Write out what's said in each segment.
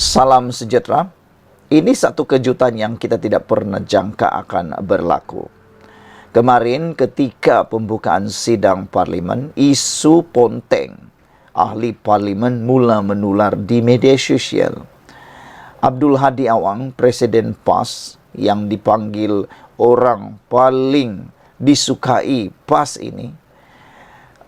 Salam sejahtera. Ini satu kejutan yang kita tidak pernah jangka akan berlaku. Kemarin ketika pembukaan sidang parlimen, isu ponteng ahli parlimen mula menular di media sosial. Abdul Hadi Awang, Presiden PAS yang dipanggil orang paling disukai PAS ini,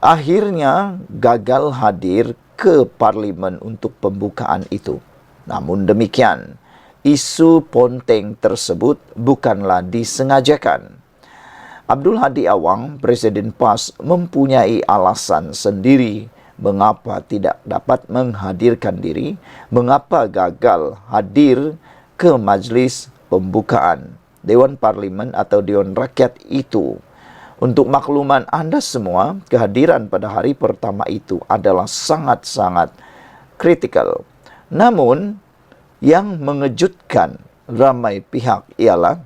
akhirnya gagal hadir ke parlimen untuk pembukaan itu. Namun demikian, isu ponteng tersebut bukanlah disengajakan. Abdul Hadi Awang, Presiden PAS, mempunyai alasan sendiri mengapa tidak dapat menghadirkan diri, mengapa gagal hadir ke majlis pembukaan Dewan Parlimen atau Dewan Rakyat itu. Untuk makluman Anda semua, kehadiran pada hari pertama itu adalah sangat-sangat kritikal. Namun, yang mengejutkan ramai pihak ialah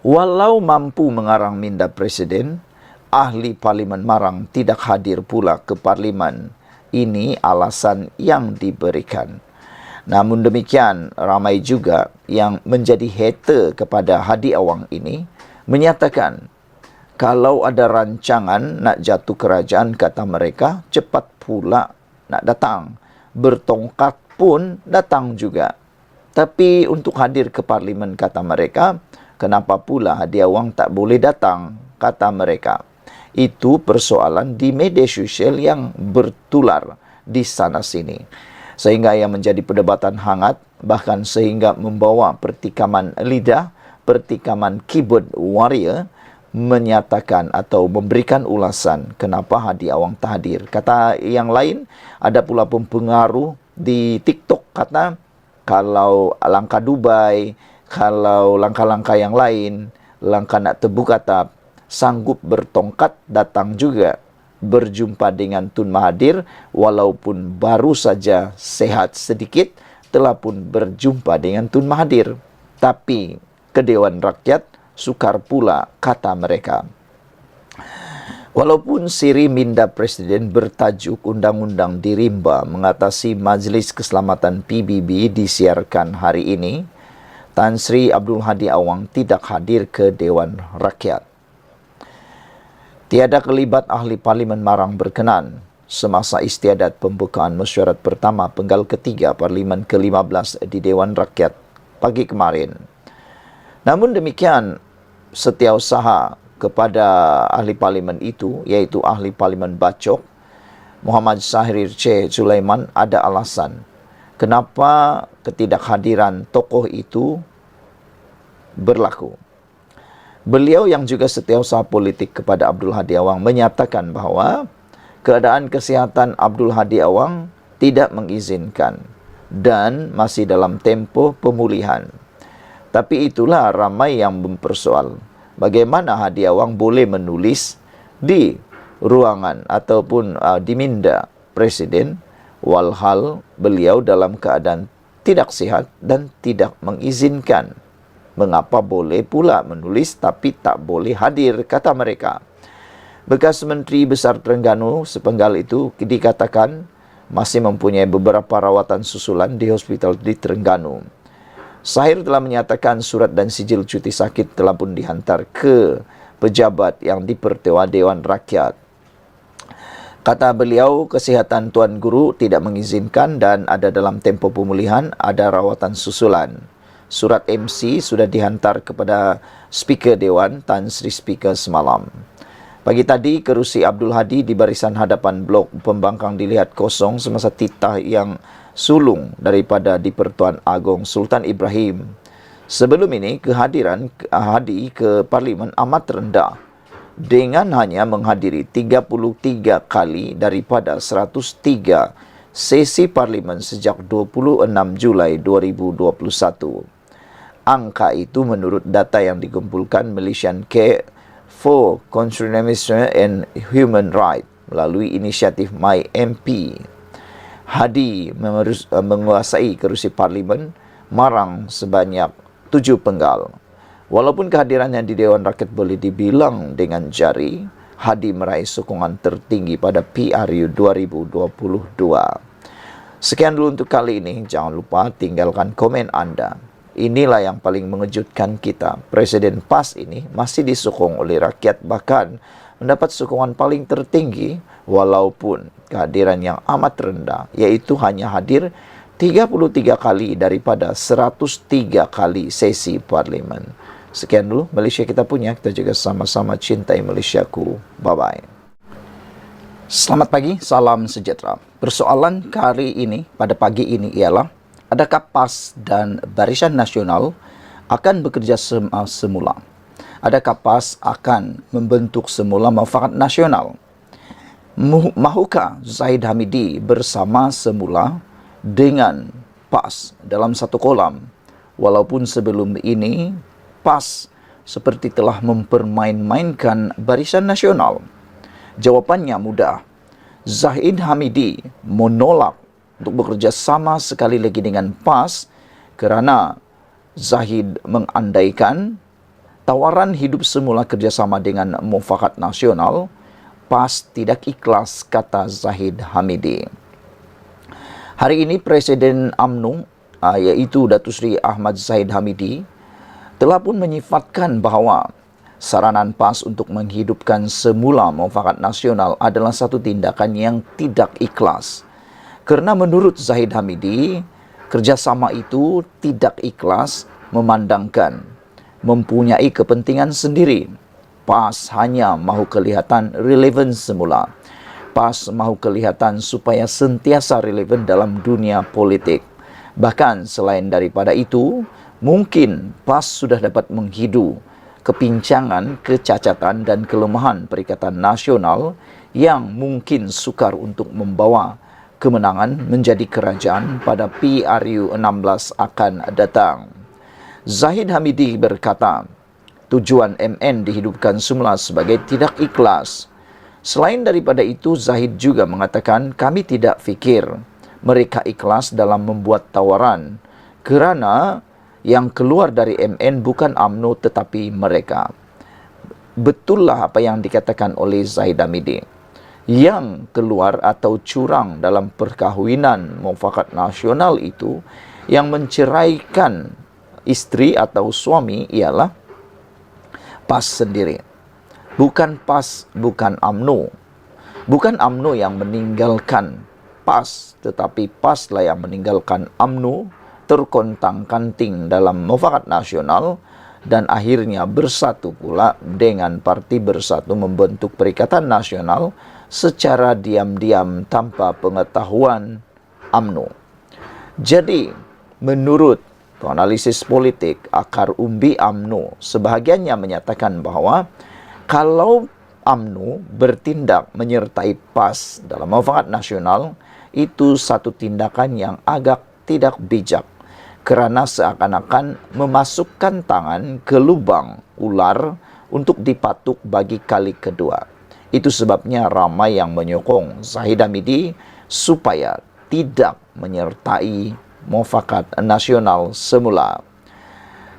walau mampu mengarang minda presiden, ahli parlimen Marang tidak hadir pula ke parlimen. Ini alasan yang diberikan. Namun demikian, ramai juga yang menjadi hater kepada Hadi Awang ini menyatakan kalau ada rancangan nak jatuh kerajaan, kata mereka, cepat pula nak datang. Bertongkat pun datang juga. Tapi untuk hadir ke parlimen, kata mereka, kenapa pula Hadi Awang tak boleh datang, kata mereka. Itu persoalan di media sosial yang bertular di sana sini. Sehingga yang menjadi perdebatan hangat, bahkan sehingga membawa pertikaman lidah, pertikaman keyboard warrior, menyatakan atau memberikan ulasan kenapa Hadi Awang tak hadir. Kata yang lain, ada pula pempengaruh di TikTok kata kalau langkah Dubai, kalau langkah-langkah yang lain, langkah nak terbuka tap, sanggup bertongkat datang juga berjumpa dengan Tun Mahathir, walaupun baru saja sehat sedikit, telah pun berjumpa dengan Tun Mahathir. Tapi ke Dewan Rakyat sukar pula, kata mereka. Walaupun siri minda presiden bertajuk Undang-Undang Dirimba mengatasi Majlis Keselamatan PBB disiarkan hari ini, Tan Sri Abdul Hadi Awang tidak hadir ke Dewan Rakyat. Tiada kelibat ahli parlimen Marang berkenan semasa istiadat pembukaan mesyuarat pertama penggal ketiga parlimen ke-15 di Dewan Rakyat pagi kemarin. Namun demikian, setiausaha kepada ahli parlimen itu, iaitu ahli parlimen Bacok, Muhammad Syahrir C. Sulaiman, ada alasan kenapa ketidakhadiran tokoh itu berlaku. Beliau yang juga setiausaha politik kepada Abdul Hadi Awang menyatakan bahawa keadaan kesihatan Abdul Hadi Awang tidak mengizinkan dan masih dalam tempoh pemulihan. Tapi itulah ramai yang mempersoal bagaimana Hadi Awang boleh menulis di ruangan ataupun di minda presiden walhal beliau dalam keadaan tidak sihat dan tidak mengizinkan. Mengapa boleh pula menulis tapi tak boleh hadir, kata mereka. Bekas Menteri Besar Terengganu sepenggal itu dikatakan masih mempunyai beberapa rawatan susulan di hospital di Terengganu. Syahrir telah menyatakan surat dan sijil cuti sakit telah pun dihantar ke pejabat yang dipertewa Dewan Rakyat. Kata beliau, kesihatan Tuan Guru tidak mengizinkan dan ada dalam tempoh pemulihan, ada rawatan susulan. Surat MC sudah dihantar kepada Speaker Dewan Tan Sri Speaker semalam. Pagi tadi, kerusi Abdul Hadi di barisan hadapan blok pembangkang dilihat kosong semasa titah yang sulung daripada di-Pertuan Agong Sultan Ibrahim. Sebelum ini, kehadiran Hadi ke parlimen amat rendah dengan hanya menghadiri 33 kali daripada 103 sesi parlimen sejak 26 Julai 2021. Angka itu menurut data yang dikumpulkan Malaysian Care for Conservation and Human Rights melalui inisiatif MyMP. Hadi menguasai kerusi parlimen Marang sebanyak 7 penggal. Walaupun kehadirannya di Dewan Rakyat boleh dibilang dengan jari, Hadi meraih sokongan tertinggi pada PRU 2022. Sekian dulu untuk kali ini. Jangan lupa tinggalkan komen Anda. Inilah yang paling mengejutkan kita. Presiden PAS ini masih disokong oleh rakyat, bahkan mendapat sokongan paling tertinggi walaupun kehadiran yang amat rendah, yaitu hanya hadir 33 kali daripada 103 kali sesi parlimen. Sekian dulu Malaysia kita punya. Kita juga sama-sama cintai Malaysiaku. Bye-bye. Selamat pagi, salam sejahtera. Persoalan kali ini, pada pagi ini ialah, adakah PAS dan Barisan Nasional akan bekerja semula? Adakah PAS akan membentuk semula Mufakat Nasional? Mahukah Zahid Hamidi bersama semula dengan PAS dalam satu kolam? Walaupun sebelum ini, PAS seperti telah mempermain-mainkan Barisan Nasional. Jawapannya mudah. Zahid Hamidi menolak untuk bekerja sama sekali lagi dengan PAS kerana Zahid mengandaikan tawaran hidup semula kerjasama dengan Mufakat Nasional, PAS tidak ikhlas, kata Zahid Hamidi. Hari ini Presiden UMNO, iaitu Datuk Seri Ahmad Zahid Hamidi, telah pun menyifatkan bahawa saranan PAS untuk menghidupkan semula Mufakat Nasional adalah satu tindakan yang tidak ikhlas. Kerana menurut Zahid Hamidi, kerjasama itu tidak ikhlas memandangkan mempunyai kepentingan sendiri. PAS hanya mahu kelihatan relevan semula. PAS mahu kelihatan supaya sentiasa relevan dalam dunia politik. Bahkan selain daripada itu, mungkin PAS sudah dapat menghidu kepincangan, kecacatan dan kelemahan Perikatan Nasional yang mungkin sukar untuk membawa kemenangan menjadi kerajaan pada PRU 16 akan datang. Zahid Hamidi berkata, tujuan MN dihidupkan semula sebagai tidak ikhlas. Selain daripada itu, Zahid juga mengatakan, kami tidak fikir mereka ikhlas dalam membuat tawaran kerana yang keluar dari MN bukan UMNO tetapi mereka. Betullah apa yang dikatakan oleh Zahid Hamidi. Yang keluar atau curang dalam perkahwinan Mufakat Nasional itu, yang menceraikan isteri atau suami ialah PAS sendiri. Bukan PAS, bukan UMNO. Bukan UMNO yang meninggalkan PAS, tetapi PAS lah yang meninggalkan UMNO, terkontang-kanting dalam Mufakat Nasional dan akhirnya bersatu pula dengan Parti Bersatu membentuk Perikatan Nasional secara diam-diam tanpa pengetahuan UMNO. Jadi, menurut analisis politik akar umbi UMNO, sebahagiannya menyatakan bahawa kalau UMNO bertindak menyertai PAS dalam Mufakat Nasional, itu satu tindakan yang agak tidak bijak, kerana seakan-akan memasukkan tangan ke lubang ular untuk dipatuk bagi kali kedua. Itu sebabnya ramai yang menyokong Zahid Hamidi supaya tidak menyertai Mufakat Nasional semula.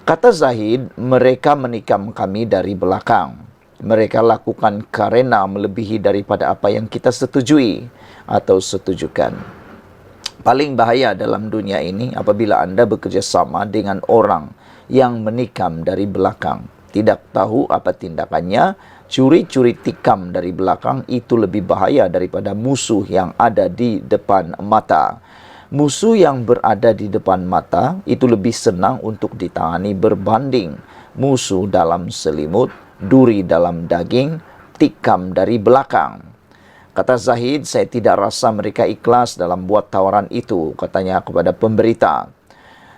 Kata Zahid, mereka menikam kami dari belakang. Mereka lakukan karena melebihi daripada apa yang kita setujui atau setujukan. Paling bahaya dalam dunia ini apabila anda bekerja sama dengan orang yang menikam dari belakang. Tidak tahu apa tindakannya, curi-curi tikam dari belakang itu lebih bahaya daripada musuh yang ada di depan mata. Musuh yang berada di depan mata itu lebih senang untuk ditangani berbanding musuh dalam selimut, duri dalam daging, tikam dari belakang. Kata Zahid, saya tidak rasa mereka ikhlas dalam buat tawaran itu, katanya kepada pemberita.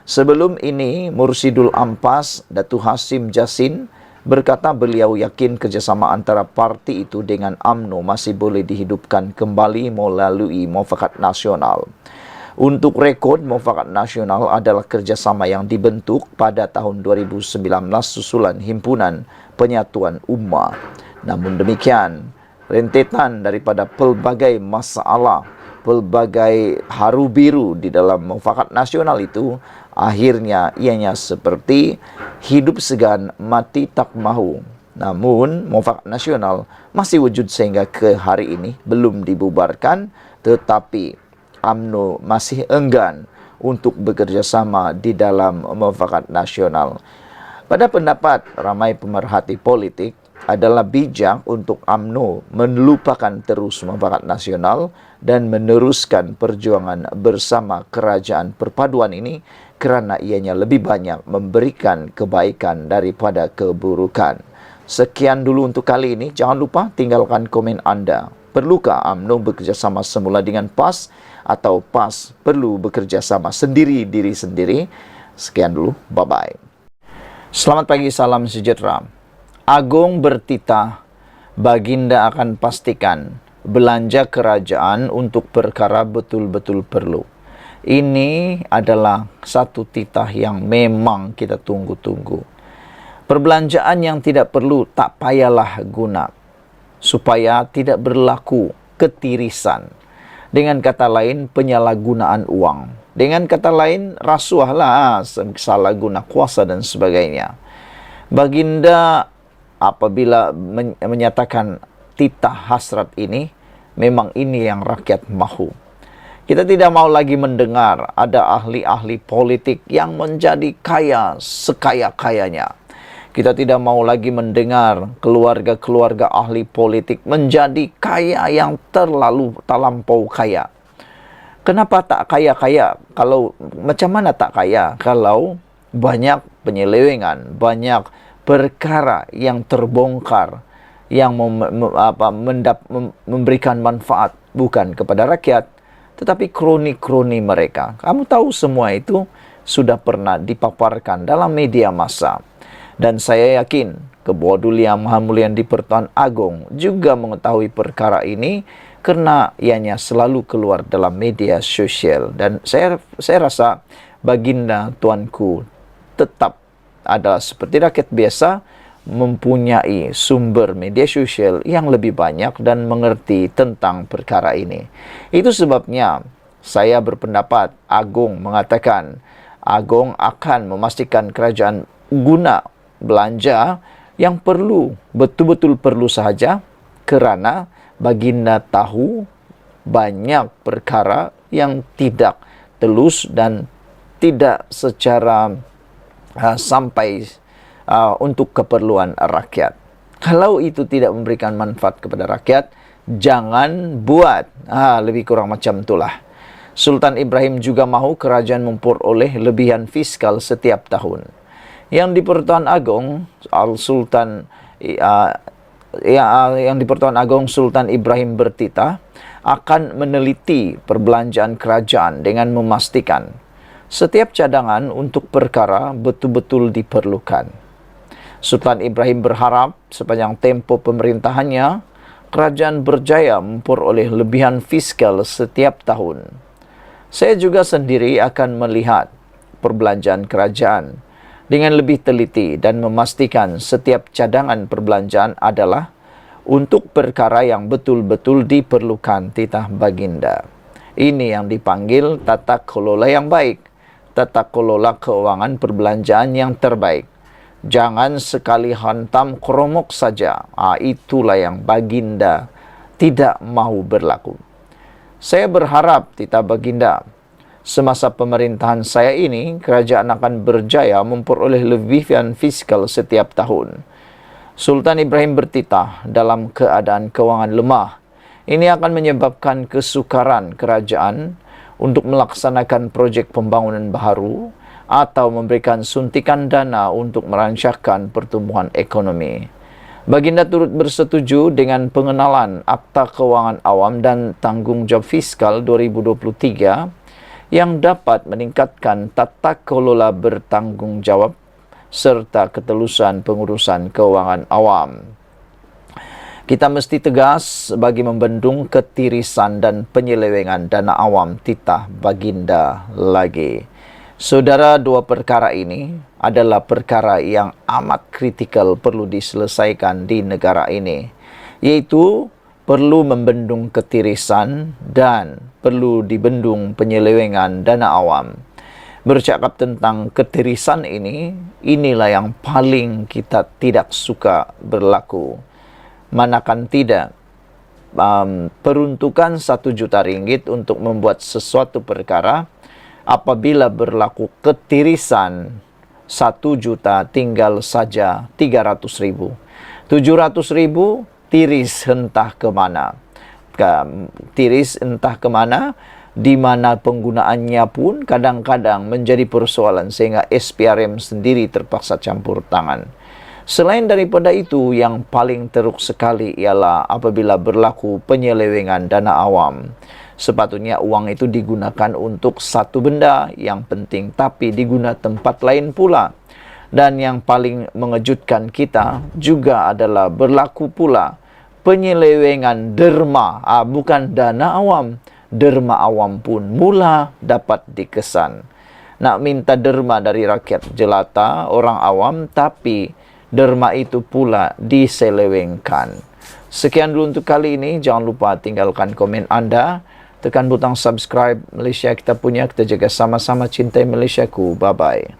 Sebelum ini, Mursidul Ampas, Datuk Hasim Jasin, berkata beliau yakin kerjasama antara parti itu dengan UMNO masih boleh dihidupkan kembali melalui Mufakat Nasional. Untuk rekod, Mufakat Nasional adalah kerjasama yang dibentuk pada tahun 2019 susulan Himpunan Penyatuan Ummah. Namun demikian, rentetan daripada pelbagai masalah, pelbagai haru biru di dalam Mufakat Nasional itu, akhirnya ianya seperti hidup segan, mati tak mahu. Namun, Mufakat Nasional masih wujud sehingga ke hari ini, belum dibubarkan, tetapi UMNO masih enggan untuk bekerja sama di dalam mufakat nasional. Pada pendapat ramai pemerhati politik, adalah bijak untuk UMNO melupakan terus mufakat nasional dan meneruskan perjuangan bersama kerajaan perpaduan ini kerana ianya lebih banyak memberikan kebaikan daripada keburukan. Sekian dulu untuk kali ini. Jangan lupa tinggalkan komen anda. Perlukah UMNO bekerjasama semula dengan PAS atau PAS perlu bekerjasama sendiri diri sendiri? Sekian dulu. Bye-bye. Selamat pagi, salam sejahtera. Agong bertitah, Baginda akan pastikan belanja kerajaan untuk perkara betul-betul perlu. Ini adalah satu titah yang memang kita tunggu-tunggu. Perbelanjaan yang tidak perlu tak payahlah guna, supaya tidak berlaku ketirisan. Dengan kata lain, penyalahgunaan uang. Dengan kata lain, rasuahlah, salah guna kuasa dan sebagainya. Baginda apabila menyatakan titah hasrat ini, memang ini yang rakyat mahu. Kita tidak mau lagi mendengar ada ahli-ahli politik yang menjadi kaya sekaya-kayanya. Kita tidak mau lagi mendengar keluarga-keluarga ahli politik menjadi kaya yang terlampau kaya. Kenapa tak kaya-kaya? Macam mana tak kaya? Kalau banyak penyelewengan, banyak perkara yang terbongkar, yang memberikan manfaat bukan kepada rakyat, tetapi kroni-kroni mereka. Kamu tahu semua itu sudah pernah dipaparkan dalam media massa. Dan saya yakin Kebawadu Yang Maha Mulia di-Pertuan Agong juga mengetahui perkara ini kerana ianya selalu keluar dalam media sosial. Dan saya rasa Baginda Tuanku tetap adalah seperti rakyat biasa, mempunyai sumber media sosial yang lebih banyak dan mengerti tentang perkara ini. Itu sebabnya saya berpendapat Agong mengatakan Agong akan memastikan kerajaan guna belanja yang perlu, betul-betul perlu sahaja, kerana Baginda tahu banyak perkara yang tidak telus dan tidak secara sampai untuk keperluan rakyat. Kalau itu tidak memberikan manfaat kepada rakyat, jangan buat. Lebih kurang macam itulah. Sultan Ibrahim juga mahu kerajaan memperoleh lebihan fiskal setiap tahun. Yang di-Pertuan Agong yang di-Pertuan Agong Sultan Ibrahim bertitah akan meneliti perbelanjaan kerajaan dengan memastikan setiap cadangan untuk perkara betul-betul diperlukan. Sultan Ibrahim berharap sepanjang tempoh pemerintahannya, kerajaan berjaya memperoleh lebihan fiskal setiap tahun. Saya juga sendiri akan melihat perbelanjaan kerajaan dengan lebih teliti dan memastikan setiap cadangan perbelanjaan adalah untuk perkara yang betul-betul diperlukan titah Baginda. Ini yang dipanggil tata kelola yang baik. Tata kelola keuangan perbelanjaan yang terbaik. Jangan sekali hantam kromok saja. Itulah yang Baginda tidak mahu berlaku. Saya berharap titah Baginda, semasa pemerintahan saya ini, kerajaan akan berjaya memperoleh lebihan fiskal setiap tahun. Sultan Ibrahim bertitah dalam keadaan kewangan lemah. Ini akan menyebabkan kesukaran kerajaan untuk melaksanakan projek pembangunan baru atau memberikan suntikan dana untuk merancangkan pertumbuhan ekonomi. Baginda turut bersetuju dengan pengenalan Akta Kewangan Awam dan Tanggungjawab Fiskal 2023 yang dapat meningkatkan tata kelola bertanggungjawab serta ketelusan pengurusan kewangan awam. Kita mesti tegas bagi membendung ketirisan dan penyelewengan dana awam titah Baginda lagi. Saudara, dua perkara ini adalah perkara yang amat kritikal perlu diselesaikan di negara ini, yaitu perlu membendung ketirisan dan perlu dibendung penyelewengan dana awam. Bercakap tentang ketirisan ini, inilah yang paling kita tidak suka berlaku. Manakan tidak, peruntukan 1 juta ringgit untuk membuat sesuatu perkara, apabila berlaku ketirisan 1 juta tinggal saja 300.000. 700.000 tiris entah ke mana. Tiris entah ke mana, di mana penggunaannya pun kadang-kadang menjadi persoalan sehingga SPRM sendiri terpaksa campur tangan. Selain daripada itu, yang paling teruk sekali ialah apabila berlaku penyelewengan dana awam. Sepatutnya uang itu digunakan untuk satu benda yang penting, tapi digunakan tempat lain pula. Dan yang paling mengejutkan kita juga adalah berlaku pula penyelewengan derma, bukan dana awam. Derma awam pun mula dapat dikesan. Nak minta derma dari rakyat jelata, orang awam, tapi derma itu pula diselewengkan. Sekian dulu untuk kali ini. Jangan lupa tinggalkan komen anda. Tekan butang subscribe. Malaysia kita punya. Kita jaga sama-sama cintai Malaysiaku. Bye-bye.